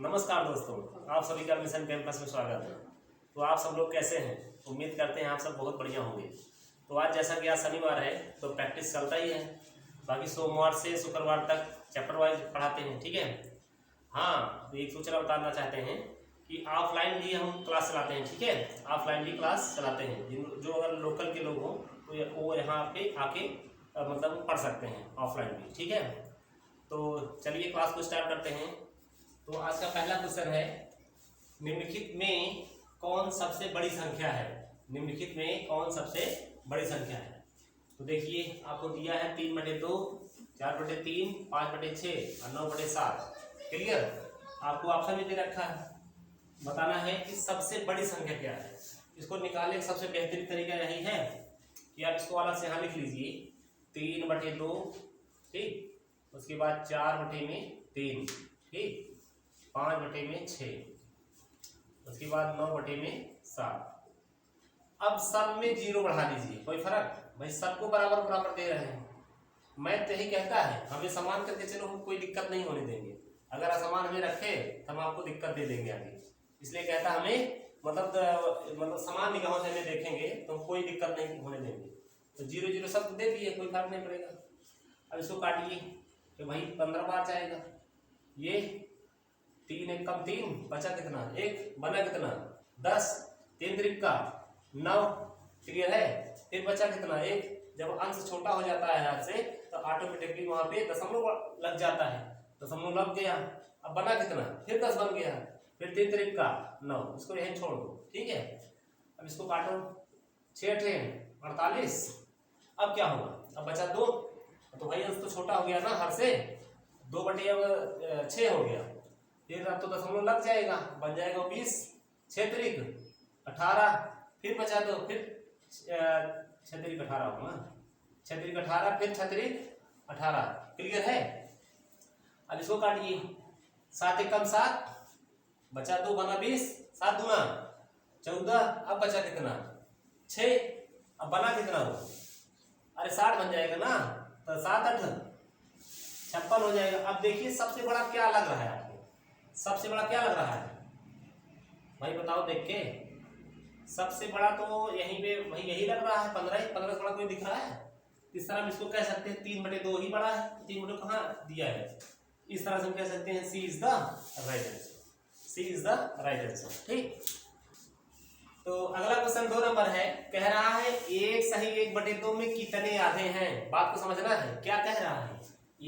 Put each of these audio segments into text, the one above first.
नमस्कार दोस्तों, आप सभी का मिशन कैंपस में स्वागत है। तो आप सब लोग कैसे हैं? उम्मीद करते हैं आप सब बहुत बढ़िया होंगे। तो आज जैसा कि आज शनिवार है तो प्रैक्टिस चलता ही है। बाकी सोमवार से शुक्रवार तक चैप्टर वाइज पढ़ाते हैं, ठीक है। हाँ, तो एक सूचना बताना चाहते हैं कि ऑफलाइन भी हम क्लास चलाते हैं, ठीक है। ऑफलाइन भी क्लास चलाते हैं। जो अगर लोकल के लोग हों तो वो यहाँ पे आके मतलब पढ़ सकते हैं ऑफलाइन भी, ठीक है। तो चलिए क्लास को स्टार्ट करते हैं। तो आज का पहला क्वेश्चन है, निम्नलिखित में कौन सबसे बड़ी संख्या है? निम्नलिखित में कौन सबसे बड़ी संख्या है? तो देखिए आपको दिया है 3/2, 4/3, 5/6 और 9/7। क्लियर? आपको ऑप्शन भी दे रखा है, बताना है कि सबसे बड़ी संख्या क्या है। इसको निकालने का सबसे बेहतरीन तरीका यही है कि आप इसको अलग से यहाँ लिख लीजिए 3/2, ठीक। उसके बाद 4/3, ठीक। 5/6, उसके बाद 9/7। अब सब में 0 बढ़ा दीजिए, कोई फर्क भाई, सबको बराबर बराबर दे रहे हैं। मैं तो यही कहता है हमें समान करके चलो, हम कोई दिक्कत नहीं होने देंगे। अगर असमान हमें रखे तो हम आपको दिक्कत दे देंगे आगे। इसलिए कहता हमें मतलब समान निगाहों से हमें देखेंगे तो हम कोई दिक्कत नहीं होने देंगे। तो 0 0 सब दे दिए, कोई फर्क नहीं पड़ेगा। अब इसको काटिए तो भाई 15 बार जाएगा। ये 3 1 कम 3 बचा कितना? 1 बना कितना? 10, 3 त्रिका 9। क्लियर है? फिर बचा कितना? 1। जब अंश छोटा हो जाता है यहाँ से तो ऑटोमेटिकली वहां पे दशमलव लग जाता है। दशमलव लग गया, अब बना कितना? फिर 10 बन गया, फिर 3 त्रिका 9। इसको यहीं छोड़ दो, ठीक है। अब इसको काटो, 6 8 48। अब क्या होगा? अब बचा 2, तो भाई अंश तो छोटा हो गया ना हर से, 2/6 हो गया। फिर अब तो दशमलव लग जाएगा, बन जाएगा 20, 6 त्रिक 18। फिर बचा दो, फिर 6 त्रिक 18 होगा ना, 6 त्रिक 18, फिर 6 त्रिक 18। क्लियर है? अब इसको काटिए, 7 1 कम 7 बचा 2 बना 20, 7 दूना 14। अब बचा कितना? 6। अब बना कितना हो? अरे 60 बन जाएगा ना, तो 7 8 56 हो जाएगा। अब देखिए सबसे बड़ा क्या लग रहा है आपको? सबसे बड़ा क्या लग रहा है भाई, बताओ देख के। सबसे बड़ा तो यहीं पे भाई यही लग रहा है, 15 ही। 15 से बड़ा कोई दिख रहा है? इस तरह हम इसको कह सकते हैं 3/2 ही बड़ा है। 3/2 कहाँ दिया है? इस तरह से हम कह सकते हैं C is the right answer. C is the right answer, ठीक। तो अगला क्वेश्चन 2 नंबर है, कह रहा है 1 सही 1/2 में कितने आधे हैं? बात को समझना है, क्या कह रहा है?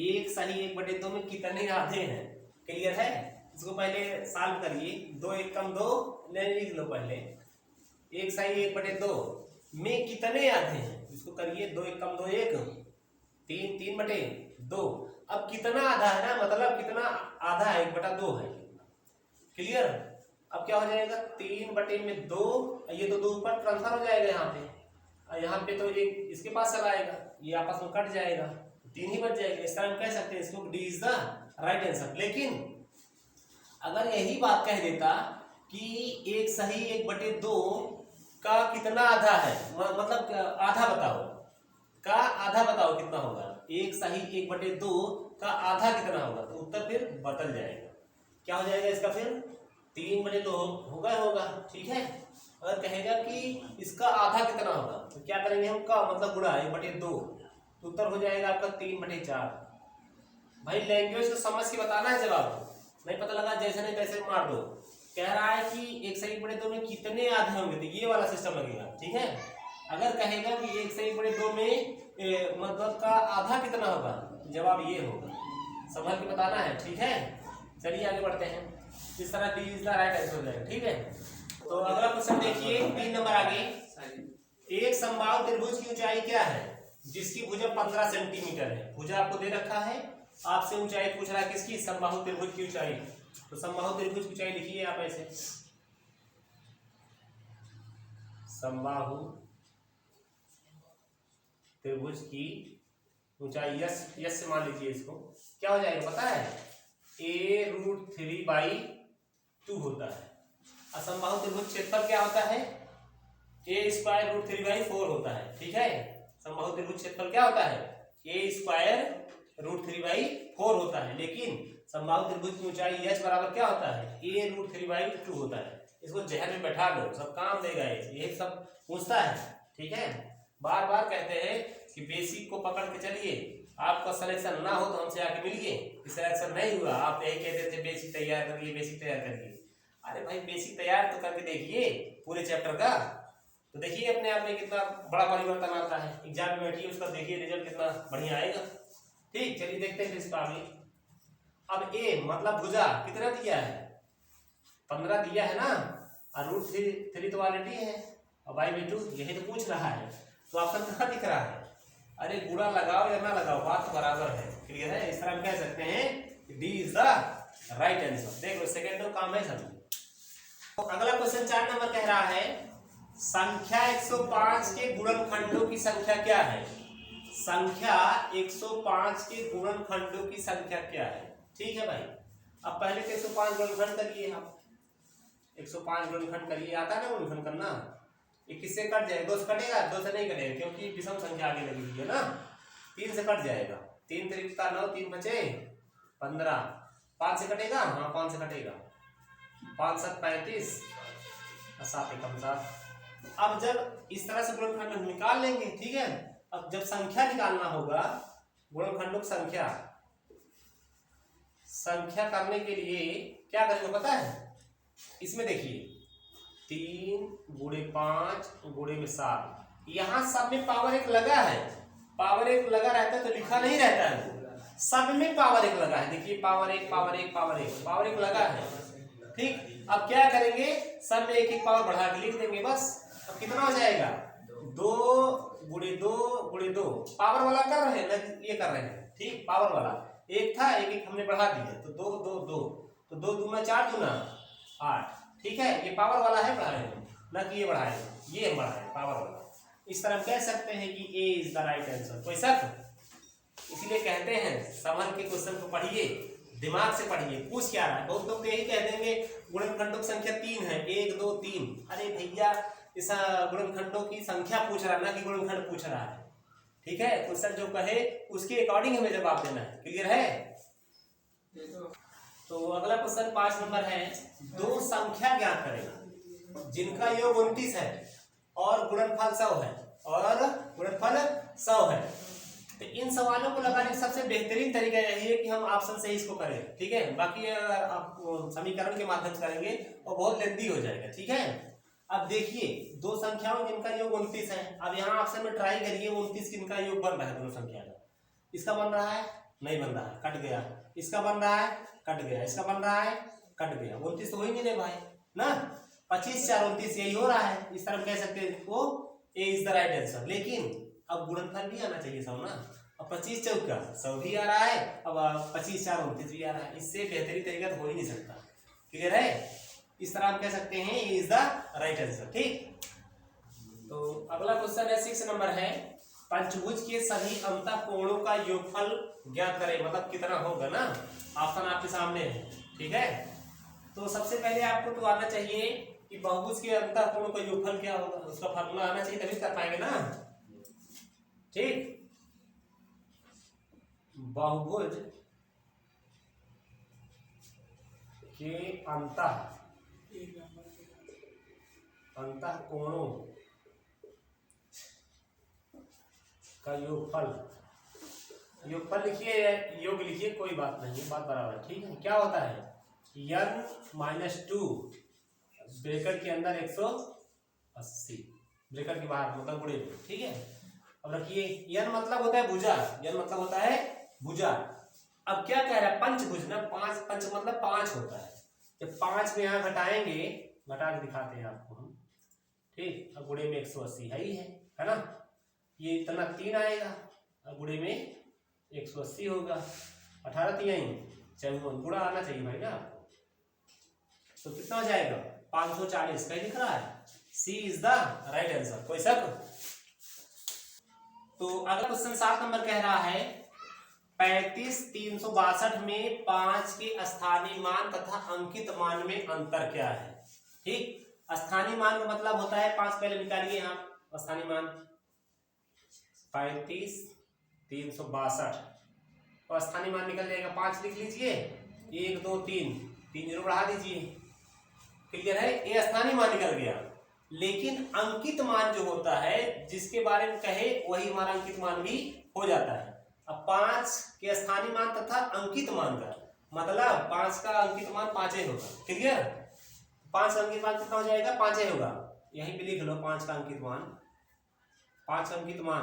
1 सही 1/2 में कितने आधे हैं? क्लियर है? इसको पहले सॉल्व करिए। 2 1 कम 2 लिख लो पहले। 1 सही 1/2 में कितने आधे हैं? इसको करिए, 2 1 कम 2 1, 3 3/2। अब कितना आधा है ना, मतलब कितना आधा है? 1/2 है। क्लियर? अब क्या हो जाएगा? 3/2। ये तो 2 ऊपर ट्रांसफर हो जाएगा यहाँ पे, और यहाँ पे तो एक इसके पास चला आएगा, ये आपस में कट जाएगा, 3 ही बच जाएगा। इस तरह हम कह सकते हैं इसको D is the right answer. लेकिन अगर यही बात कह देता कि 1 सही 1/2 का कितना आधा है, मतलब आधा बताओ, का आधा बताओ कितना होगा? 1 सही 1/2 का आधा कितना होगा? तो उत्तर फिर बदल जाएगा। क्या हो जाएगा इसका? फिर 3/2 होगा, ठीक है। अगर कहेगा कि इसका आधा कितना होगा तो क्या करेंगे हम? का मतलब गुणा 1/2, तो उत्तर हो जाएगा आपका 3/4। भाई लैंग्वेज को समझ के बताना है, जवाब नहीं पता लगा जैसे नहीं तैसे मार दो। कह रहा है कि 1 सही 1/2 में कितने आधे होंगे, तो ये वाला सिस्टम लगेगा, ठीक है। अगर कहेगा कि 1 सही 1/2 में मतलब का आधा कितना होगा, जवाब ये होगा। समझ के बताना है, ठीक है। चलिए आगे बढ़ते हैं। इस तरह D is the right answer हो जाएगा, ठीक है। तो अगला क्वेश्चन देखिए 3 नंबर आगे। एक समबाहु त्रिभुज की ऊंचाई क्या है जिसकी भुजा 15 सेंटीमीटर है? भुजा आपको दे रखा है, आपसे ऊंचाई पूछ रहा है किसकी? समबाहु त्रिभुज की ऊंचाई। तो समबाहु त्रिभुज की ऊंचाई लिखिए आप ऐसे, समबाहु त्रिभुज की ऊंचाई यस से मान लीजिए इसको। क्या हो जाएगा पता है? a√3/2 होता है। असमबाहु त्रिभुज क्षेत्रफल क्या होता है? a²√3/4 होता है, ठीक है। समबाहु त्रिभुज क्षेत्रफल क्या होता है? a² √3/4 होता है। लेकिन समबाहु त्रिभुज की ऊंचाई h बराबर क्या होता है, a√3/2 होता है। इसको जहन में बैठा लो, सब काम देगा ये, यही सब पूछता है। ठीक है, बार बार कहते हैं कि बेसिक को पकड़ के चलिए, आपका सिलेक्शन ना हो तो हमसे आके मिलिए। सिलेक्शन नहीं हुआ, आप यही कहते थे बेसिक तैयार करिए, बेसिक तैयार करिए। अरे भाई बेसिक तैयार तो करके देखिए पूरे चैप्टर का, तो देखिए अपने आप में कितना बड़ा परिवर्तन आता है। एग्जाम में बैठिए, उसका देखिए रिजल्ट कितना बढ़िया आएगा। ठीक, चलिए देखते हैं इसका आगे। अब ए मतलब भुजा कितना दिया है, 15 दिया है ना, और √3 तो ऑलरेडी है, और y/2 यही तो पूछ रहा है। तो ऑप्शन कहाँ दिख रहा है, अरे गुणा लगाओ या ना लगाओ बात तो बराबर है। क्लियर है, इस तरह हम कह सकते हैं D is the right answer. देखो सेकेंड काम है सब। तो अगला क्वेश्चन 4 नंबर कह रहा है संख्या 105 के गुणनखंडों की संख्या क्या है। संख्या 105 के गुणनखंडों की संख्या क्या है। ठीक है भाई, अब पहले तो 105 गुणनखंड करिए, आप 105 गुणनखंड करिए, आता है ना गुणनखंड करना। ये किससे कट जाएगा, 2 से कटेगा, 2 से नहीं कटेगा क्योंकि विषम संख्या आगे लगी हुई है ना। 3 से कट जाएगा, 3 3 9, 3 बचे 15, 5 से कटेगा, हाँ 5 से कटेगा, 5 7 35 और 7 1 7। अब जब इस तरह से गुणनखंड हम निकाल लेंगे, ठीक है। अब जब संख्या निकालना होगा, गुणनखंडों की संख्या करने के लिए क्या करेंगे पता है, इसमें देखिए 3 × 5 × 7, यहाँ सब में पावर 1 लगा है। पावर 1 लगा रहता है तो लिखा नहीं रहता है, सब में पावर 1 लगा है। देखिए पावर 1 पावर 1 पावर 1 पावर 1 लगा है। ठीक, अब क्या करेंगे, सब में एक पावर बढ़ा के लिख देंगे बस। अब कितना हो जाएगा, 2 × 2 × 2, पावर वाला कर रहे हैं ना, ये कर रहे हैं। ठीक, पावर वाला एक था, एक हमने बढ़ा दिया, तो 2 2 2, तो 2 दूना 4 दूना 8। ठीक है, ये पावर वाला है, बढ़ा रहे हैं ना कि ये बढ़ाए, ये हम बढ़ाए पावर वाला। इस तरह हम कह सकते हैं कि ए इज द राइट आंसर। कोई शक, इसीलिए कहते हैं समझ के क्वेश्चन को पढ़िए, दिमाग से पढ़िए, पूछ क्या रहा है। बहुत लोग यही कह देंगे गुणनखंडों की संख्या 3 है, 1 2 3। अरे भैया इस गुणनखंडों की संख्या पूछ रहा है ना कि गुणनखंड पूछ रहा है। ठीक है, क्वेश्चन जो कहे उसके अकॉर्डिंग हमें जवाब देना है। क्लियर है। तो अगला क्वेश्चन 5 नंबर है, 2 संख्या ज्ञात करेगा जिनका योग 29 है और गुणनफल 100 है, और गुणनफल 100 है। तो इन सवालों को लगाने का सबसे बेहतरीन तरीका यही है कि हम ऑप्शन से इसको करें। ठीक है, बाकी आप समीकरण के माध्यम से करेंगे और बहुत लेंदी हो जाएगा। ठीक है, अब देखिए 2 संख्याओं जिनका योग 29 है। अब यहाँ ऑप्शन में ट्राई करिए, 29 किनका योग बन रहा है, दोनों संख्या का। इसका बन रहा है, नहीं बन रहा है, कट गया। इसका बन रहा है, कट गया। इसका बन रहा है, कट गया। 29 तो हो ही नहीं रहे भाई ना, 25 4 29 यही हो रहा है। इस तरह कह सकते हैं वो ए इज द राइट आंसर। लेकिन अब गुणनफल भी आना चाहिए 100 ना। अब 25 चौका 100 भी आ रहा है, अब 25 4 29 भी आ रहा है। इससे बेहतरीन तरीका तो हो ही नहीं सकता। क्लियर है, इस तरह हम कह सकते हैं ए इज द राइट आंसर। ठीक, तो अगला क्वेश्चन है 6 नंबर है, पंचभुज के सभी अंतःकोणों का योगफल ज्ञात करें। मतलब कितना होगा ना, ऑप्शन आपके सामने है। ठीक है, तो सबसे पहले आपको तो आना चाहिए कि बहुभुज के अंतःकोणों का योगफल क्या होगा, उसका फार्मूला आना चाहिए, तभी कर पाएंगे ना। ठीक, बहुभुज के अंतःकोणों का योगफल लिखिए, योग लिखिए, कोई बात नहीं, बात बराबर। ठीक है, क्या होता है n-2 ब्रैकेट के अंदर 180, ब्रैकेट के बाहर मतलब गुणे। ठीक है, अब रखिए n मतलब होता है भुजा, n मतलब होता है भुजा। अब क्या कह रहा है, पंचभुज ना, 5 पंच मतलब 5 होता है। जब 5 में यहाँ घटाएंगे, घटा के दिखाते हैं आपको हम। ठीक, अब गुणे में 180 है ही है ना। ये इतना 3 आएगा, अब गुणे में 180 होगा। 18 3 54, गुणा आना चाहिए भाई ना। तो कितना हो जाएगा 540, कहीं दिख रहा है। सी इज द राइट आंसर। कोई शक। तो अगला क्वेश्चन 7 नंबर कह रहा है 35 362 में 5 के स्थानीय मान तथा अंकित मान में अंतर क्या है। ठीक, स्थानीय मान का मतलब होता है 5, पहले निकालिए यहाँ स्थानीय मान 35 362, और स्थानीय मान निकल जाएगा 5 लिख लीजिए, 1 2 3 3 जीरो बढ़ा दीजिए। क्लियर है, ये स्थानीय मान निकल गया। लेकिन अंकित मान जो होता है जिसके बारे में कहे वही हमारा अंकित मान भी हो जाता है। अब 5 के स्थानीय मान तथा अंकित मान का मतलब 5 का अंकित मान 5 ही होगा। क्लियर, 5 का अंकित मान कितना हो जाएगा, 5 ही होगा। यहीं पे लिख लो 5 का अंकित मान, 5 अंकित मान,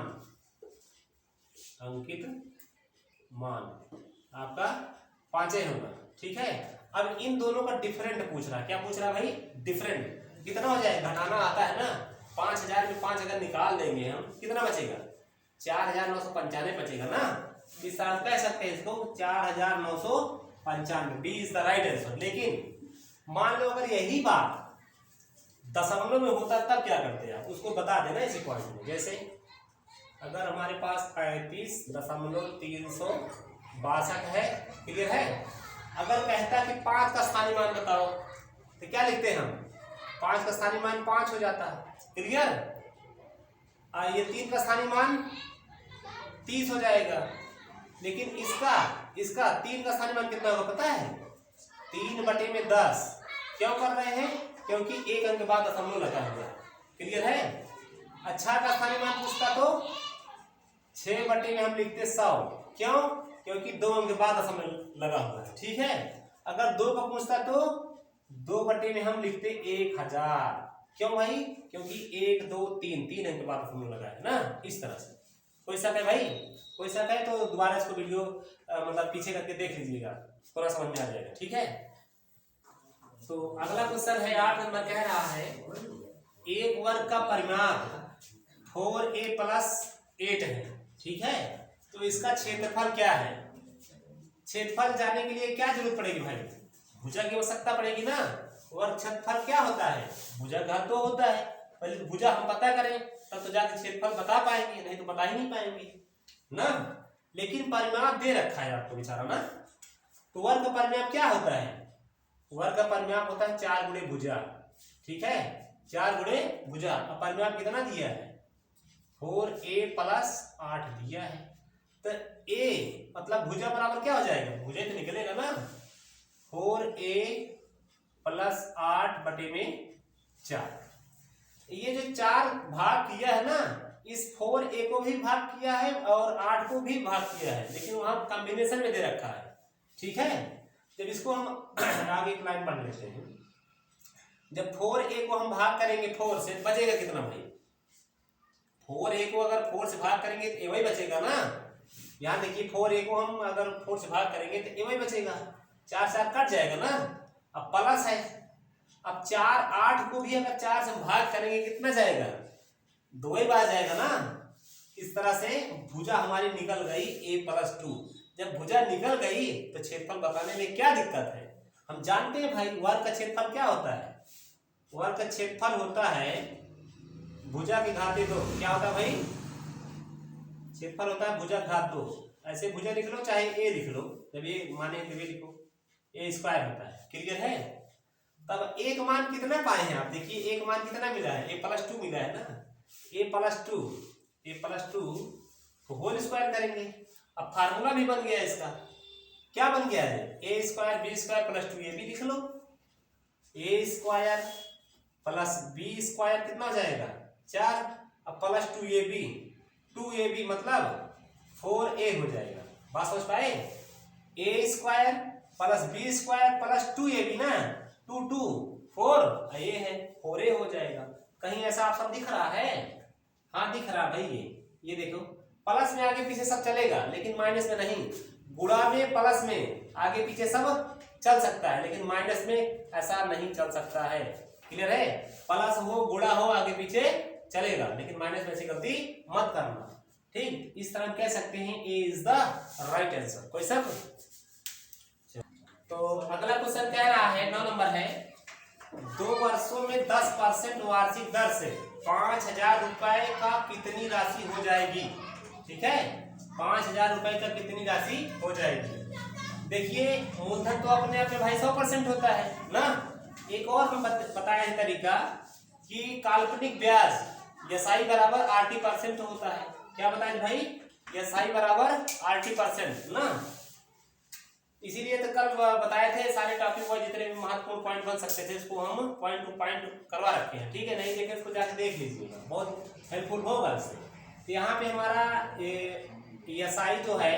अंकित मान आपका 5 ही होगा। ठीक है, अब इन दोनों का डिफरेंट पूछ रहा है। क्या पूछ रहा है भाई, डिफरेंट। कितना हो जाएगा, घटाना आता है ना। 5000 में 5 अगर निकाल देंगे हम, कितना बचेगा, 4995 बचेगा ना। इस तरह कह सकते हैं इसको 4995, B is the right answer. लेकिन मान लो अगर यही बात दशमलव में होता तब क्या करते हैं आप, उसको बता देना इसी पॉइंट में। जैसे अगर हमारे पास 35.362 है, क्लियर है। अगर कहता कि 5 का स्थानीय मान बताओ तो क्या लिखते हैं हम, 5 का स्थानीय मान 5 हो जाता है। क्लियर, ये 3 का स्थानीय मान 30 हो जाएगा। लेकिन इसका 3 का स्थानीय मान कितना होगा पता है, 3/10। क्यों कर रहे हैं, क्योंकि एक अंक के बाद दशमलव लगा हुआ है। क्लियर है। अच्छा का स्थानीय मान पूछता तो 6 में हम लिखते 100। क्यों, क्योंकि 2 अंक के बाद दशमलव लगा हुआ है। ठीक है, अगर 2 का पूछता तो 2 में हम लिखते 1000। क्यों भाई, क्योंकि 1 2 3 अंक के बाद दशमलव लगा है ना। इस तरह से कोई शक है भाई, कोई शक है तो दोबारा इसको वीडियो मतलब पीछे करके देख लीजिएगा, थोड़ा समझ में आ जाएगा। ठीक है, तो अगला क्वेश्चन है 8 नंबर, कह रहा है एक वर्ग का परिमाप 4a + 8 है। ठीक है, तो इसका क्षेत्रफल क्या है। क्षेत्रफल जानने के लिए क्या जरूरत पड़ेगी भाई, भुजा की आवश्यकता पड़ेगी ना। और क्षेत्रफल क्या होता है, भुजा घात 2 होता है। पहले भुजा हम पता करें तब तो जाके क्षेत्रफल बता पाएंगे, नहीं तो बता ही नहीं पाएंगे ना। लेकिन परिमाप दे रखा है आपको बेचारा ना। तो वर्ग का परिमाप क्या होता है, वर्ग का परिमाप होता है 4 गुणे भुजा। ठीक है, 4 गुणे भुजा। अब परिमाप कितना दिया है, 4a + 8 दिया है। तो a मतलब भुजा बराबर क्या हो जाएगा, भुजा तो निकलेगा ना, 4a + 8/4। ये जो 4 भाग किया है ना, इस 4a को भी भाग किया है और 8 को भी भाग किया है, लेकिन वहां कॉम्बिनेशन में दे रखा है। ठीक है, जब इसको हम आगे एक लाइन पढ़ लेते हैं। जब 4a को हम भाग करेंगे 4 से, बचेगा कितना भाई, 4a को अगर 4 से भाग करेंगे तो वही बचेगा ना। यहाँ देखिए 4a को हम अगर 4 से भाग करेंगे तो वही बचेगा, 4 से 8 कट जाएगा ना। अब प्लस है, अब 4 8 को भी अगर 4 से भाग करेंगे कितना जाएगा, 2 ही बार जाएगा ना। इस तरह से भुजा हमारी निकल गई a + 2। जब भुजा निकल गई तो क्षेत्रफल बताने में क्या दिक्कत है। हम जानते हैं भाई वर्ग का क्षेत्रफल क्या होता है, वर्ग का क्षेत्रफल होता है भुजा की घात 2। क्या होता है भाई, क्षेत्रफल होता है भुजा घात 2। ऐसे भुजा लिख लो चाहे a लिख लो, जब ये माने तो ये लिखो, a² होता है। क्लियर है। तब एक मान कितना पाए हैं आप, देखिए एक मान कितना मिला है, a + 2 मिला है ना। a + 2 को होल स्क्वायर करेंगे। अब फार्मूला भी बन गया इसका, क्या बन गया है, a² b² + 2ab लिख लो। a² + b² कितना हो जाएगा, 4। अब + 2ab मतलब 4a हो जाएगा। बात समझ पाए, a² + b² + 2ab ना, 2 2 4 ये है 4a हो जाएगा। कहीं ऐसा ऑप्शन दिख रहा है, हाँ दिख रहा भाई। ये देखो प्लस में आगे पीछे सब चलेगा लेकिन माइनस में नहीं। गुणा में प्लस में आगे पीछे सब चल सकता है लेकिन माइनस में ऐसा नहीं चल सकता है। क्लियर है, प्लस हो गुणा हो आगे पीछे चलेगा लेकिन माइनस में ऐसी गलती मत करना। ठीक, इस तरह हम कह सकते हैं ए इज द राइट आंसर। कोई सब। तो अगला क्वेश्चन कह रहा है 9 नंबर है, 2 वर्षों में 10% वार्षिक दर से 5000 रुपए का कितनी राशि हो जाएगी। ठीक है, 5000 रुपए का कितनी राशि हो जाएगी। देखिए मूलधन तो अपने आप में भाई 100% होता है ना। एक और हम बताया है तरीका कि काल्पनिक ब्याज एसआई बराबर 80% होता है। क्या बताया भाई, एसआई बराबर 80% ना। इसीलिए तो कल बताए थे सारे टॉपिक वाइज जितने भी महत्वपूर्ण पॉइंट बन सकते थे इसको हम पॉइंट टू पॉइंट करवा रखे हैं, ठीक है। नहीं देखे उसको जाके देख लीजिएगा, बहुत हेल्पफुल होगा इससे। तो यहाँ पे हमारा एसआई जो है,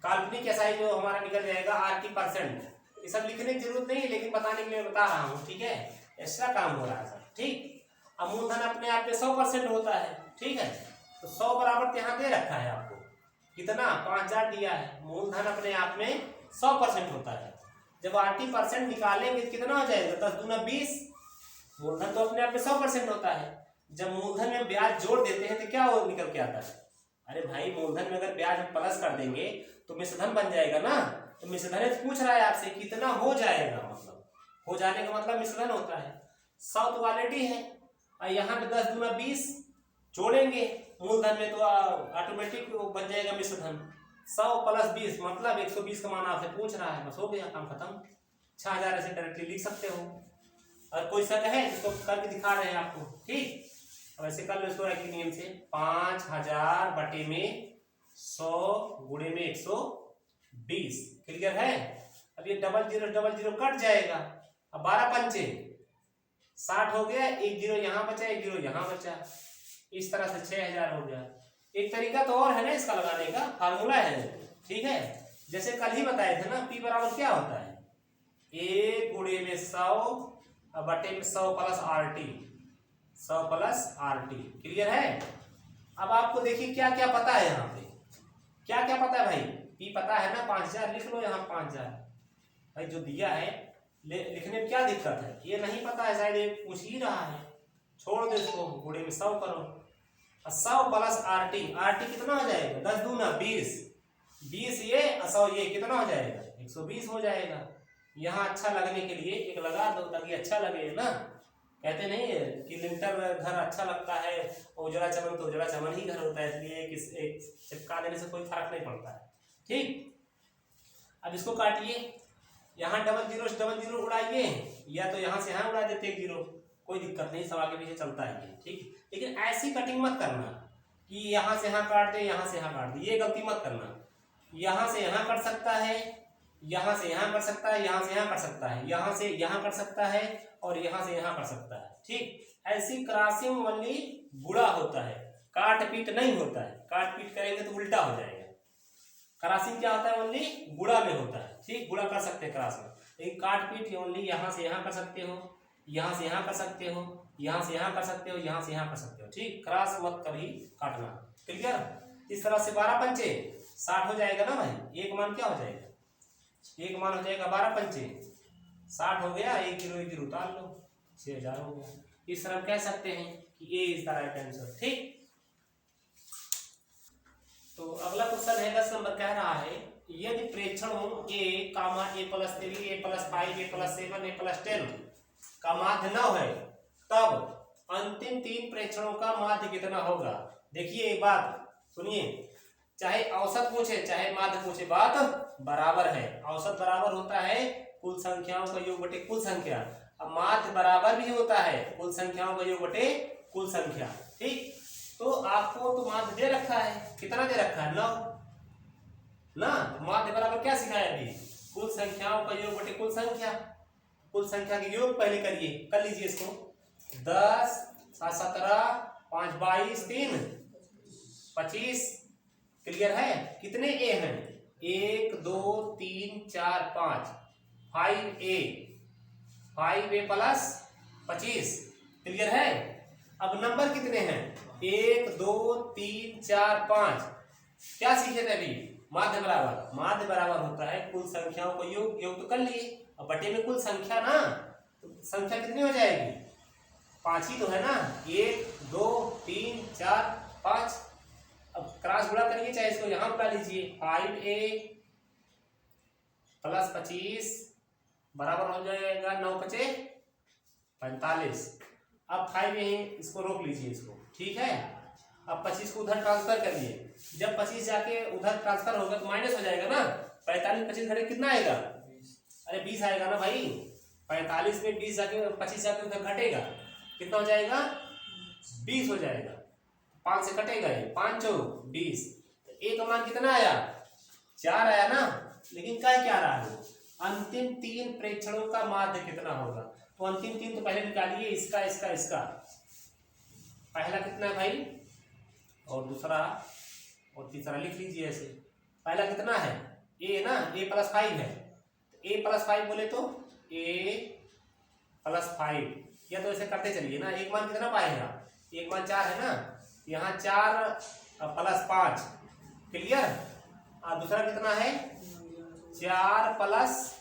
काल्पनिक एसआई जो हमारा निकल जाएगा RT%। ये सब लिखने की जरूरत नहीं है, लेकिन बताने के लिए बता रहा हूँ, ठीक है। एक्स्ट्रा काम हो रहा है सर, ठीक। अब मूलधन अपने आप में 100% होता है, ठीक है। तो 100 बराबर यहाँ दे रखा है आपको, कितना 5000 दिया है। मूलधन अपने आप में 100% होता है। जब RT% निकालेंगे कितना हो जाएगा, 10 दूना 20। मूलधन तो अपने आप में 100% होता है। जब मूलधन में ब्याज जोड़ देते हैं तो क्या वो निकल के आता है? अरे भाई, मूलधन में अगर ब्याज हम प्लस कर देंगे तो मिश्रधन बन जाएगा ना। तो मिश्रधन पूछ रहा है आपसे कितना हो जाएगा, मतलब हो जाने का मतलब मिश्रधन होता है। 100 तो ऑलरेडी है और यहाँ पे 10 दूना 20 जोड़ेंगे मूलधन में तो ऑटोमेटिक बन जाएगा मिश्रधन। 100 + 20 मतलब 120 का मान आपसे पूछ रहा है, बस हो गया काम खत्म। 6000 ऐसे डायरेक्टली लिख सकते हो। और कोई शक है तो करके दिखा रहे हैं आपको, ठीक। अब ऐसे कर लो इसको रैखिक नियम से, 5000 बटे में 100 गुणे में 120, क्लियर है। अब ये डबल जीरो कट जाएगा। अब 12 पंचे 60 हो गया, 1 जीरो यहाँ बचा, 1 जीरो यहाँ बचा, इस तरह से 6000 हो गया। एक तरीका तो और है ना इसका लगाने का, फार्मूला है, ठीक है। जैसे कल ही बताए थे ना, P बराबर क्या होता है, 1 गुणे में 100 बटे में 100 + RT, 100 + RT, क्लियर है। अब आपको देखिए क्या क्या पता है, यहाँ पे क्या क्या पता है भाई। P पता है ना, 5000 लिख लो यहाँ 5000 भाई, जो दिया है लिखने में क्या दिक्कत है। ये नहीं पता है शायद, ये पूछ ही रहा है, छोड़ दो इसको, गुणे में 100 करो। 100 + RT, RT कितना हो जाएगा, 10 दूना 20, 20 ये 100 ये कितना हो जाएगा, 120 हो जाएगा। यहाँ अच्छा लगने के लिए एक लगा दो ताकि अच्छा लगे ना। कहते नहीं है कि लिंटर घर अच्छा लगता है, उजड़ा चमन तो उजड़ा चमन ही घर होता है, इसलिए एक चिपका देने से कोई फर्क नहीं पड़ता है, ठीक। अब इसको काटिए, यहाँ डबल जीरो उड़ाइए, या तो यहाँ से यहाँ उड़ा देते 1 जीरो, कोई दिक्कत नहीं, सवा के पीछे चलता है, ठीक। लेकिन ऐसी कटिंग मत करना कि यहाँ से यहाँ काट दे, यहाँ से यहाँ काट दे, ये गलती मत करना। यहाँ से यहाँ कट सकता है, यहाँ से यहाँ कर सकता है, यहाँ से यहाँ कर सकता है, यहाँ से यहाँ कर सकता है, और यहाँ से यहाँ कर सकता है, ठीक। ऐसी क्रॉसिंग वाली गुणा होता है, काट पीट नहीं होता है। काट पीट करेंगे तो उल्टा हो जाएगा। क्रॉसिंग क्या होता है, ओनली गुणा में होता है, ठीक। गुणा कर सकते हैं क्रॉस में, लेकिन काट पीट ओनली यहाँ से यहाँ कर सकते हो, यहाँ से यहाँ कर सकते हो, यहाँ से यहाँ कर सकते हो, यहाँ से यहाँ कर सकते हो, ठीक। क्रॉस मत कभी काटना, क्लियर। इस तरह से 12 पंचे 60 हो जाएगा ना भाई। एक मान क्या हो जाएगा, एक मान हो जाएगा 12 पंचे 60 हो गया, 1 जीरो 1 जीरो उतार लो, 6000 हो गया। इस तरह कह सकते हैं कि ए इज द राइट आंसर, ठीक। तो अगला क्वेश्चन है 10 नंबर, कह रहा है यदि प्रेक्षणों a, A+3, A+5, A+7, A+10 का माध्य 9 है, तब अंतिम 3 प्रेक्षणों का माध्य कितना होगा। देखिए एक बात सुनिए, चाहे औसत पूछे चाहे माध्य पूछे, बात बराबर है। औसत बराबर होता है कुल संख्याओं का योग बटे कुल संख्या, अब माध्य बराबर भी होता है कुल संख्याओं का योग बटे कुल संख्या, ठीक। तो आपको तो माध्य दे रखा है, कितना दे रखा है, 9 ना। तो माध्य बराबर क्या सिखाया अभी, कुल संख्याओं का योग बटे कुल संख्या। कुल संख्या के योग पहले करिए, कर लीजिए इसको, 10 7 17 5 22 3 25, क्लियर है। कितने ए हैं, 1 2 3 4 5, 5a + 25, क्लियर है। अब नंबर कितने हैं, 1 2 3 4 5। क्या सीखे थे अभी, माध्य बराबर। माध्य बराबर होता है कुल संख्याओं को योग, योग तो कर लिए, अब बटे में कुल संख्या ना, तो संख्या कितनी हो जाएगी, 5 ही तो है ना, 1 2 3 4 5। अब क्रॉस गुणा करिए, चाहे इसको यहां बुला लीजिए, 5a + 25 बराबर हो जाएगा 9 × 5 = 45। अब 5 में इसको रोक लीजिए इसको, ठीक है। अब 25 को उधर ट्रांसफर करिए, जब 25 जाके उधर ट्रांसफर होगा तो माइनस हो जाएगा ना। 45 25 घटे कितना आएगा, अरे 20 आएगा ना भाई। 45 में 20 जाके 25 जाके उधर घटेगा, कितना हो जाएगा, 20 हो जाएगा। 5 से कटेगा ये, 5 × 4 = 20। तो ए का मान कितना आया, 4 आया ना। लेकिन कह क्या रहा है वो, अंतिम 3 प्रेक्षणों का माध्य कितना होगा। तो अंतिम 3 तो पहले निकालिए, इसका इसका इसका। पहला कितना है भाई, और दूसरा और तीसरा लिख लीजिए ऐसे। पहला कितना है, ए ना, a+5 है। a+5 बोले तो a+5, या तो ऐसे करते चलिए ना। एक मान कितना पाएगा, एक मान 4 है ना, यहाँ 4 + 5 क्लियर। और दूसरा कितना है 4 +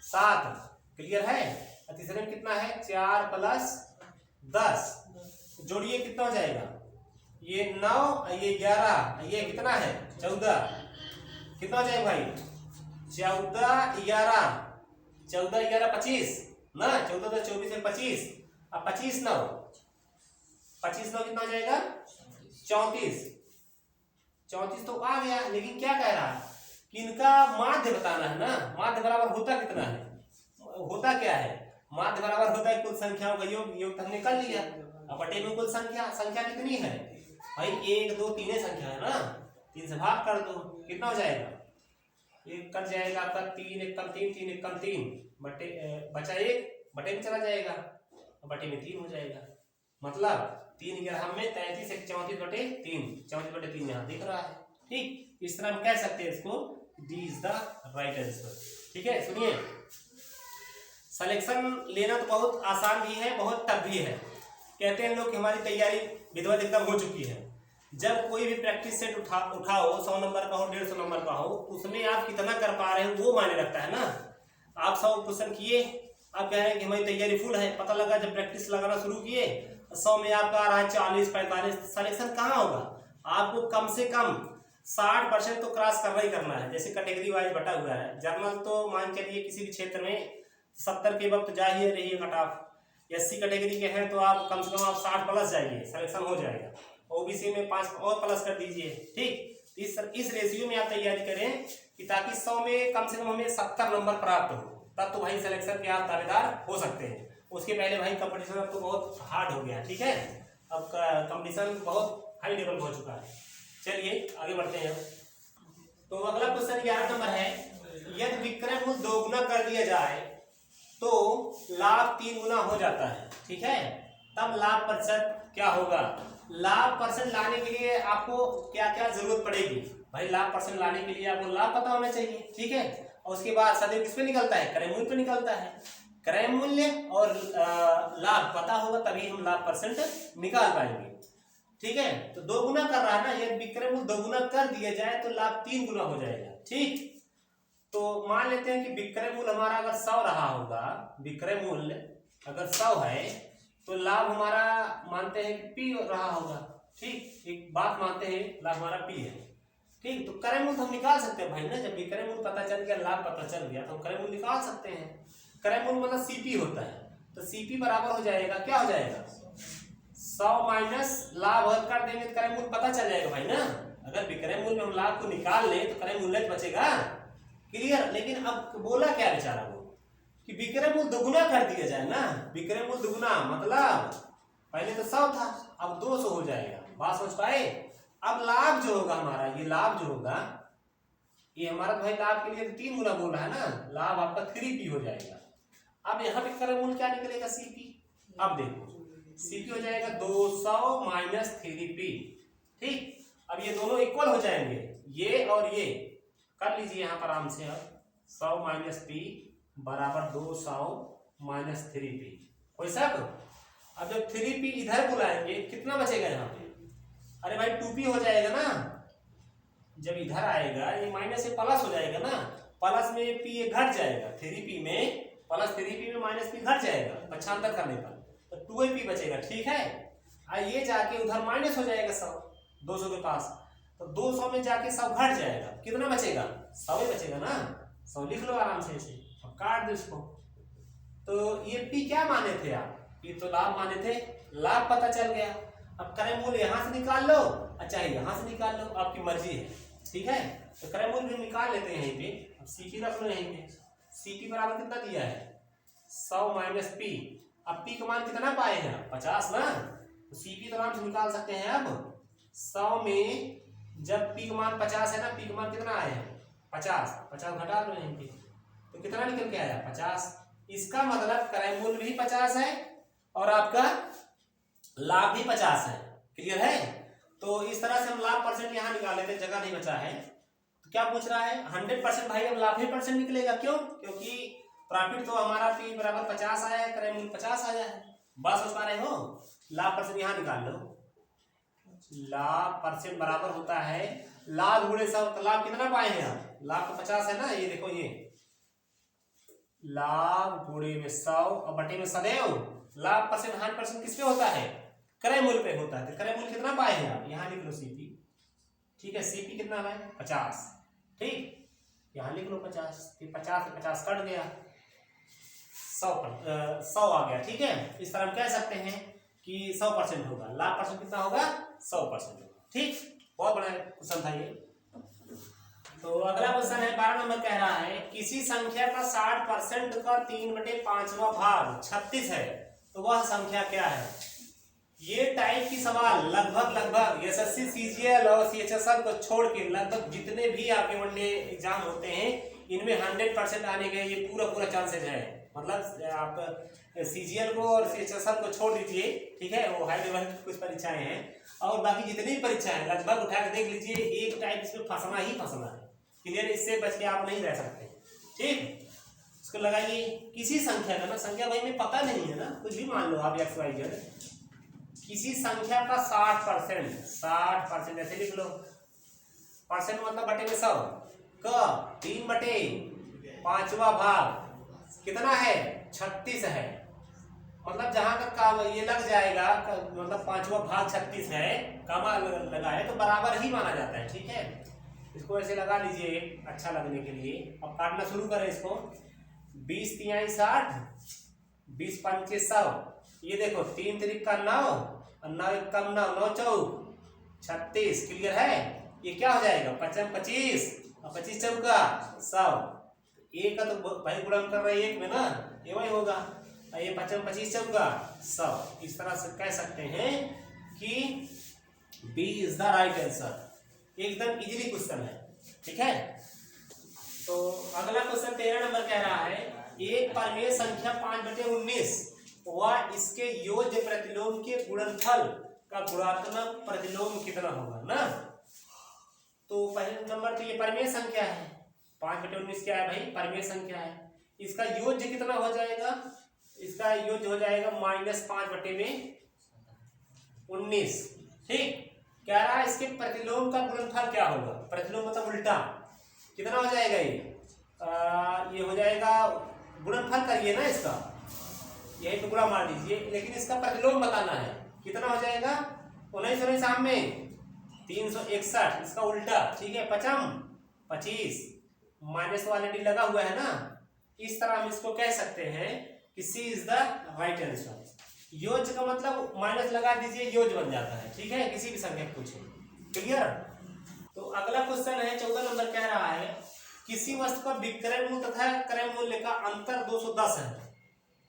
7 क्लियर है। और तीसरे में कितना है 4 + 10, जोड़िए कितना हो जाएगा, ये 9, ये 11, ये कितना है 14, कितना हो जाएगा भाई 14 11, 14 11 25 ना, 14 तो 24 है 25, अब 25 9 कितना हो जाएगा 34। 34 तो आ गया, लेकिन क्या कह रहा है कि इनका माध्य बताना है ना। माध्य बराबर होता कितना है, होता क्या है, माध्य बराबर होता है कुल संख्याओं का योग। योग हमने कर लिया। अब बटे में कुल संख्या कितनी है भाई, 1 2 3 संख्या है ना, 3 से भाग कर दो, कितना हो जाएगा, एक कट जाएगा आपका 3 1 3 3 1 3 बटे बचा 1 बटे में चला जाएगा, बटे में 3 हो जाएगा। मतलब 3 11 में 33 1 34 बटे 3, 34 बटे 3 यहाँ दिख रहा है। ठीक, इस तरह हम कह सकते हैं इसको, D is the right answer. ठीक है, सुनिए, सिलेक्शन लेना तो बहुत आसान भी है, बहुत टफ भी है। कहते हैं लोग कि हमारी तैयारी विधिवत एकदम हो चुकी है। जब कोई भी प्रैक्टिस सेट उठाओ 100 नंबर का हो 150 नंबर का हो, उसमें आप कितना कर पा रहे हैं वो मायने रखता है ना। आप 100 क्वेश्चन किए, आप कह रहे हैं कि हमारी तैयारी फुल है, पता लगा जब प्रैक्टिस लगाना शुरू किए 100 में आपका आ रहा है 40 45, सिलेक्शन कहाँ होगा। आपको कम से कम 60% तो क्रॉस करना ही करना है। जैसे कैटेगरी वाइज बटा हुआ है, जर्नल तो मान चलिए किसी भी क्षेत्र में 70 के वक्त जा ही रही है कट ऑफ। SC कैटेगरी के हैं तो आप कम से कम आप 60+ जाइए, सिलेक्शन हो जाएगा। OBC में 5 और प्लस कर दीजिए। ठीक, इस रेशियो में आप तैयारी करें कि ताकि 100 में कम से कम हमें 70 नंबर प्राप्त हो, तब तो भाई सिलेक्शन के आप दावेदार हो सकते हैं। उसके पहले भाई कंपटीशन अब तो बहुत हार्ड हो गया। ठीक है, अब कंपटीशन बहुत हाई लेवल हो चुका है। चलिए आगे बढ़ते हैं। तो अगला क्वेश्चन 11 नंबर है, यदि विक्रय मूल्य 2 गुना कर दिया जाए तो लाभ 3 गुना हो जाता है। ठीक है, तब लाभ प्रतिशत क्या होगा। लाभ परसेंट लाने के लिए आपको क्या क्या जरूरत पड़ेगी भाई, लाभ परसेंट लाने के लिए आपको लाभ पता होना चाहिए। ठीक है, और उसके बाद सदैव किस पे निकलता है, क्रय मूल्य पे निकलता है। क्रय मूल्य और लाभ पता होगा तभी हम लाभ परसेंट निकाल पाएंगे। ठीक है, तो 2 गुना कर रहा है ना, यदि विक्रय मूल्य 2 गुना कर दिया जाए तो लाभ 3 गुना हो जाएगा। ठीक, तो मान लेते हैं कि विक्रय मूल्य हमारा अगर 100 रहा होगा, विक्रय मूल्य अगर 100 है तो लाभ हमारा मानते हैं कि P रहा होगा। ठीक, एक बात मानते हैं लाभ हमारा P है। ठीक, तो क्रय मूल्य हम निकाल सकते हैं भाई ना, जब विक्रय मूल्य पता चल गया, लाभ पता चल गया, तो हम क्रय मूल्य निकाल सकते हैं। क्रय मूल्य मतलब CP होता है, तो CP बराबर हो जाएगा, क्या हो जाएगा 100 माइनस लाभ कर देंगे तो क्रय मूल्य पता चल जाएगा भाई ना। अगर विक्रय मूल्य में हम लाभ को निकाल लें तो क्रय मूल्य बचेगा। क्लियर, लेकिन अब बोला क्या बेचारा वो कि विक्रय मूल्य 2 गुना कर दिया जाए ना। विक्रय मूल्य 2 गुना मतलब पहले तो 100 था, अब 200 हो जाएगा। बात समझ पाए। अब लाभ जो होगा हमारा, ये लाभ जो होगा ये हमारा भाई लाभ के लिए 3 गुना बोल रहा है ना, लाभ आपका 3P हो जाएगा। अब यहाँ पे क्रय मूल्य क्या निकलेगा CP। अब देखो CP हो जाएगा 200 माइनस 3P। ठीक, अब ये दोनों इक्वल हो जाएंगे, ये और ये कर लीजिए यहाँ पर आराम से। अब 100 माइनस P बराबर 200 माइनस 3P, कोई शक। अब जब 3P इधर बुलाएंगे कितना बचेगा यहाँ पे, अरे भाई 2P हो जाएगा ना। जब इधर आएगा ये माइनस से प्लस हो जाएगा ना, प्लस में P ये घट जाएगा, 3P में प्लस 3P में माइनस P घट जाएगा पक्षांतर करने पर, तो 2AP बचेगा। ठीक है, ये जाके उधर माइनस हो जाएगा 100 200 के पास, तो 200 में जाके 100 घट जाएगा, कितना बचेगा 100 ही बचेगा ना। 100 लिख लो आराम से ऐसे और काट दो इसको। तो ये P क्या माने थे आप, P तो लाभ माने थे, लाभ पता चल गया। अब क्रय मूल्य यहाँ से निकाल लो, अच्छा यहाँ से निकाल लो, आपकी मर्जी है। ठीक है, तो क्रय मूल्य भी निकाल लेते हैं यहीं पे। अब CP रख लो यहीं पे, CP बराबर कितना दिया है 100 माइनस P। अब P का मान कितना पाए हैं 50 ना, तो CP तो आराम से निकाल सकते हैं। अब 100 में जब P का मान 50 है ना, P का मान कितना आया है 50, 50 घटा लो यहीं पे, तो कितना निकल के आया 50। इसका मतलब क्रय मूल्य भी 50 है और आपका लाभ भी 50 है। क्लियर है? तो इस तरह से हम लाभ परसेंट यहाँ निकाल लेते, जगह नहीं बचा है। तो क्या पूछ रहा है 100% भाई, अब लाभ ही परसेंट निकलेगा। क्यों? क्योंकि प्रॉफिट तो हमारा P बराबर 50 आया है, क्रय मूल्य 50 आया है। बस समझ पा रहे हो? लाभ परसेंट यहाँ निकाल लो। लाभ परसेंट बराबर होता है लाभ गुणे 100। तो लाभ कितना पाए हैं आप? लाभ तो 50 है ना, ये देखो, ये लाभ गुणे में 100 और बटे में सदैव लाभ परसेंट 100% किस पे होता है? क्रय मूल्य पे होता है। तो क्रय मूल्य कितना पाए हैं आप? यहाँ लिख लो सीपी। ठीक है, सीपी कितना है? 50। ठीक, यहाँ लिख लो 50। 50 से 50 कट गया, 100 आ गया। ठीक है, इस तरह हम कह सकते हैं कि 100% होगा। लाभ परसेंट कितना होगा? 100% होगा। ठीक, बहुत बड़ा क्वेश्चन था ये। तो अगला क्वेश्चन है 12 नंबर, कह रहा है किसी संख्या का 60% का 3/5वां भाग 36 है, तो वह संख्या क्या है? ये टाइप की सवाल लगभग एसएससी, सीजीएल और सीएचएसएल को छोड़ के लगभग जितने भी आपके वनडे एग्जाम होते हैं इनमें 100% आने के ये पूरा चांसेस है। मतलब आप सीजीएल को और सीएचएसएल को छोड़ दीजिए, ठीक है, वो हाई लेवल की कुछ परीक्षाएं हैं, और बाकी जितनी भी परीक्षाएं लगभग उठा के देख लीजिए, एक टाइप इसमें फंसना ही फंसना है। क्लियर? इससे बच के आप नहीं रह सकते। ठीक, इसको लगाइए किसी संख्या का ना, संख्या भाई में पता नहीं है ना, कुछ भी मान लो आप XYZ, किसी संख्या का 60% ऐसे लिख लो। परसेंट मतलब बटे में 100 का 3/5वां भाग कितना है? 36 है। मतलब जहां तक काम ये लग जाएगा, मतलब 5वां भाग 36 है, कामा लगा है तो बराबर ही माना जाता है। ठीक है, इसको ऐसे लगा लीजिए अच्छा लगने के लिए। अब काटना शुरू करें इसको। 20 तिहाई 60, 20 पंचे 100। ये देखो 3 तिरिक का 9 और 9 एक कम 9, 9 चौक 36। क्लियर है? ये क्या हो जाएगा? 5 25 और 25 चौका 100। एक का तो भाई गुणन कर रहे हैं एक में ना, ये वही होगा। ये 5 25 चौका 100। इस तरह से कह सकते हैं कि B is the right answer. एकदम इजीली क्वेश्चन है। ठीक है, तो अगला क्वेश्चन 13 नंबर कह रहा है एक परिमेय संख्या 5/19 व इसके योज्य प्रतिलोम के गुणनफल का गुणात्मक प्रतिलोम कितना होगा ना। तो पहले नंबर तो ये परिमेय संख्या है, 5/19 क्या है भाई? परिमेय संख्या है। इसका योज्य कितना हो जाएगा? इसका योज्य हो जाएगा -5/19। ठीक, कह रहा है इसके प्रतिलोम का गुणनफल क्या होगा? प्रतिलोम मतलब उल्टा, कितना हो जाएगा ये हो जाएगा, गुणनफल करिए ना इसका, यही तो गुणा मार दीजिए, लेकिन इसका प्रतिलोम बताना है। कितना हो जाएगा? 19 शाम में 361, इसका उल्टा। ठीक है, 5 25 माइनस वाला डी लगा हुआ है ना, इस तरह हम इसको कह सकते हैं कि सी इज द राइट आंसर। योज्य का मतलब माइनस लगा दीजिए, योज्य बन जाता है। ठीक है, किसी भी संख्या को पूछे। क्लियर? तो अगला क्वेश्चन है 14 नंबर, कह रहा है किसी वस्तु का विक्रय मूल्य तथा क्रय मूल्य का अंतर 210 है,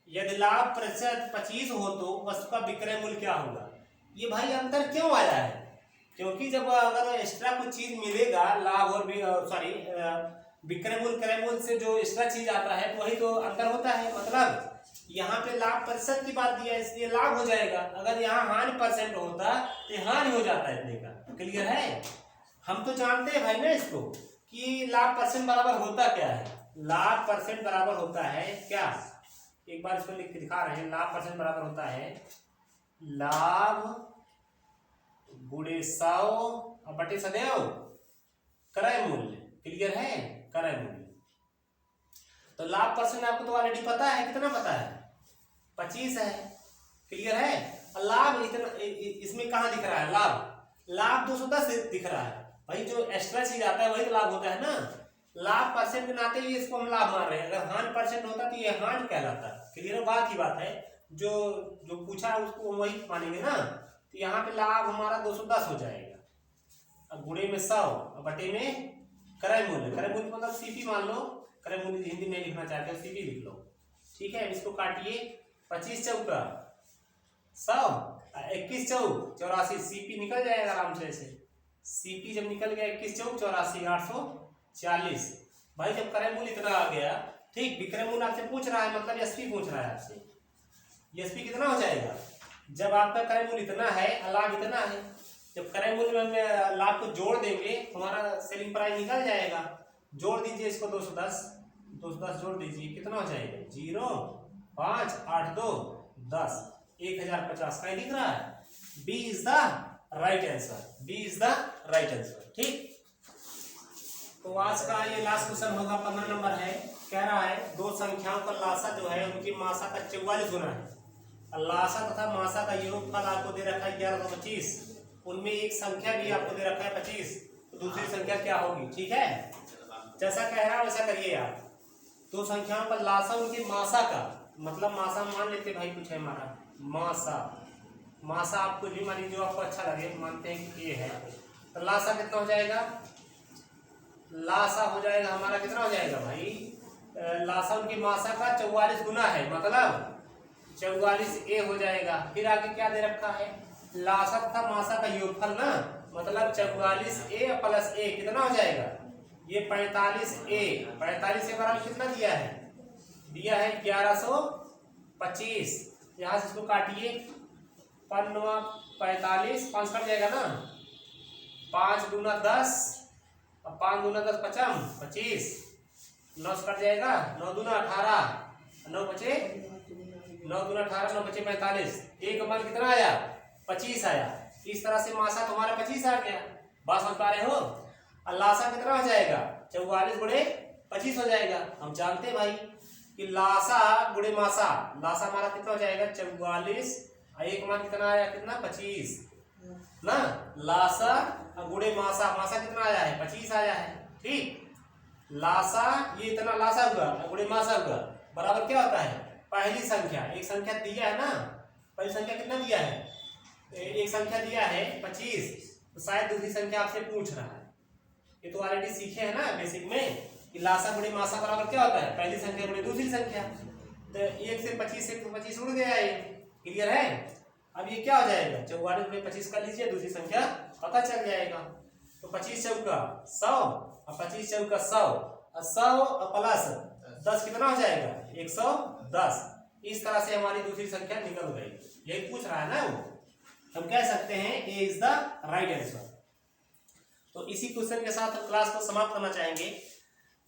यदि लाभ प्रतिशत 25 हो तो वस्तु का विक्रय मूल्य क्या होगा? ये भाई अंतर क्यों आया है? क्योंकि जब अगर एक्स्ट्रा कुछ चीज मिलेगा, लाभ और विक्रय मूल्य क्रय मूल्य से जो एक्स्ट्रा चीज आता है तो वही तो अंतर होता है। मतलब यहाँ पे लाभ प्रतिशत की बात दिया है इसलिए लाभ हो जाएगा, अगर यहाँ हानि % होता तो हानि हो जाता है इतने का। क्लियर है? हम तो जानते हैं भाई ना इसको कि लाभ % बराबर होता क्या है। लाभ % बराबर होता है क्या, एक बार इसको लिख के दिखा रहे हैं। लाभ % बराबर होता है लाभ गुणे 100 और बटे सदैव क्रय मूल्य। क्लियर है? क्रय मूल्य। तो लाभ % आपको तो ऑलरेडी पता है, कितना पता है? 25 है। क्लियर है? और लाभ इतना इसमें कहाँ दिख रहा है? लाभ 210 दिख रहा है भाई। जो एक्स्ट्रा चीज आता है वही तो लाभ होता है ना। लाभ % के नाते ही इसको हम लाभ मान रहे हैं। अगर हानि % होता तो ये हानि कहलाता। क्लियर? बात ही बात है, जो पूछा है उसको वही मानेंगे ना। तो यहाँ पे लाभ हमारा 210 हो जाएगा, अब गुणे में 100 और बटे में क्रय मूल्य। क्रय मूल्य मतलब सीपी मान लो, क्रय मूल्य हिंदी में लिखना चाहते हो सीपी लिख लो। ठीक है, इसको काटिए। 25 चौका 100, 21 चौक 84, सीपी निकल जाएगा आराम से। ऐसे सीपी जब निकल गया 21 चौक 84, 40। भाई जब क्रय मूल्य इतना आ गया, ठीक, विक्रय मूल्य आपसे पूछ रहा है, मतलब एसपी पूछ रहा है आपसे, एसपी कितना हो जाएगा जब आपका क्रय मूल्य इतना है, लाभ इतना है। जब क्रय मूल्य में लाभ को जोड़ देंगे तो हमारा सेलिंग प्राइस निकल जाएगा। जोड़ दीजिए इसको 210 जोड़ दीजिए, कितना हो जाएगा 0 5 8 2 10 1050। कहीं दिख रहा है? B is the right answer, B is the right answer. ठीक, तो आज का ये लास्ट क्वेश्चन होगा, 15 नंबर है। कह रहा है दो संख्याओं का लासा जो है उनकी मासा का 44 गुना है। लासा तथा मासा का योगफल आपको दे रखा है 1125, उनमें एक संख्या भी आपको दे रखा है 25, तो दूसरी संख्या क्या होगी? ठीक है, जैसा कह रहा है वैसा करिए आप। दो संख्याओं का लासा उनकी मासा का, मतलब मासा मान लेते भाई, कुछ है हमारा मासा, मासा आप कुछ भी मान लीजिए जो आपको अच्छा लगे, मानते हैं कि ये है, तो लासा कितना हो जाएगा? लासा हो जाएगा हमारा कितना हो जाएगा भाई? लासा उनकी मासा का 44 गुना है, मतलब 44a हो जाएगा। फिर आगे क्या दे रखा है? लासा तथा मासा का योगफल ना, मतलब 44a प्लस a कितना हो जाएगा? ये 45a, 45 के बराबर कितना दिया है? दिया है 1125। यहाँ से इसको काटिए, 5 45, 5 कट जाएगा ना, 5 दूना 10, 5 दूना 10 25, 9 कट जाएगा, 9 दूना 18, 9 बचे 9 दूना 18, 9 बचे 45। एक मान कितना आया? 25 आया। इस तरह से मासा तुम्हारा 25 आ गया। बात समझ पा रहे हो? और लासा कितना हो जाएगा? 44 गुणे 25 हो जाएगा। हम जानते हैं भाई कि लासा गुणे मासा, लासा हमारा कितना हो जाएगा? 44, एक मान कितना आया? कितना? 25 ना। लासा गुणे मासा, मासा कितना आया है? 25 आया है। ठीक, लासा ये इतना लासा हुआ, गुणे मासा हुआ, बराबर क्या होता है? पहली संख्या, एक संख्या दिया है ना, पहली संख्या कितना दिया है? एक संख्या दिया है 25, तो शायद दूसरी संख्या आपसे पूछ रहा है। ये तो ऑलरेडी सीखे हैं ना बेसिक में कि लासा गुणे मासा बराबर क्या होता है? पहली संख्या गुणे दूसरी संख्या। तो 1 से 25 से 25 उड़ गया, ये क्लियर है। अब ये क्या हो जाएगा? 44 गुणे 25 कर लीजिए, दूसरी संख्या पता चल जाएगा। तो 25 चौका 100 और 25 चौका 100 और 100 और प्लस 10 कितना हो जाएगा? 110। इस तरह से हमारी दूसरी संख्या निकल गई। यही पूछ रहा है ना वो, हम कह सकते हैं ए इज द राइट आंसर। तो इसी क्वेश्चन के साथ हम क्लास को समाप्त करना चाहेंगे।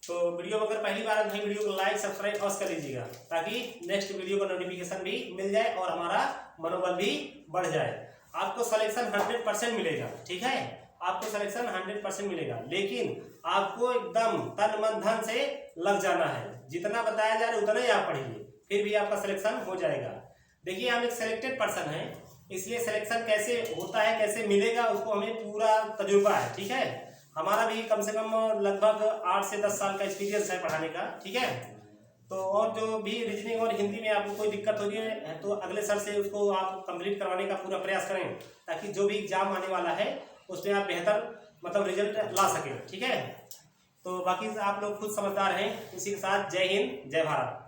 तो वीडियो अगर पहली बार नहीं, वीडियो को लाइक सब्सक्राइब अवश्य कर लीजिएगा, ताकि नेक्स्ट वीडियो का नोटिफिकेशन भी मिल जाए और हमारा मनोबल भी बढ़ जाए। आपको सिलेक्शन 100% मिलेगा, ठीक है, आपको सिलेक्शन 100% मिलेगा, लेकिन आपको एकदम तन मन धन से लग जाना है। जितना बताया जा रहा है उतना ही आप पढ़िए, फिर भी आपका सिलेक्शन हो जाएगा। देखिए हम एक सिलेक्टेड पर्सन हैं, इसलिए सिलेक्शन कैसे होता है, कैसे मिलेगा, उसको हमें पूरा तजुर्बा है। ठीक है, हमारा भी कम से कम लगभग 8 से 10 साल का एक्सपीरियंस है पढ़ाने का। ठीक है, तो और जो भी रीजनिंग और हिंदी में आपको कोई दिक्कत हो रही है तो अगले सर से उसको आप कंप्लीट करवाने का पूरा प्रयास करें, ताकि जो भी एग्जाम आने वाला है उसमें आप बेहतर मतलब रिजल्ट ला सकें। ठीक है, तो बाकी आप लोग खुद समझदार हैं। इसी के साथ जय हिंद, जय भारत।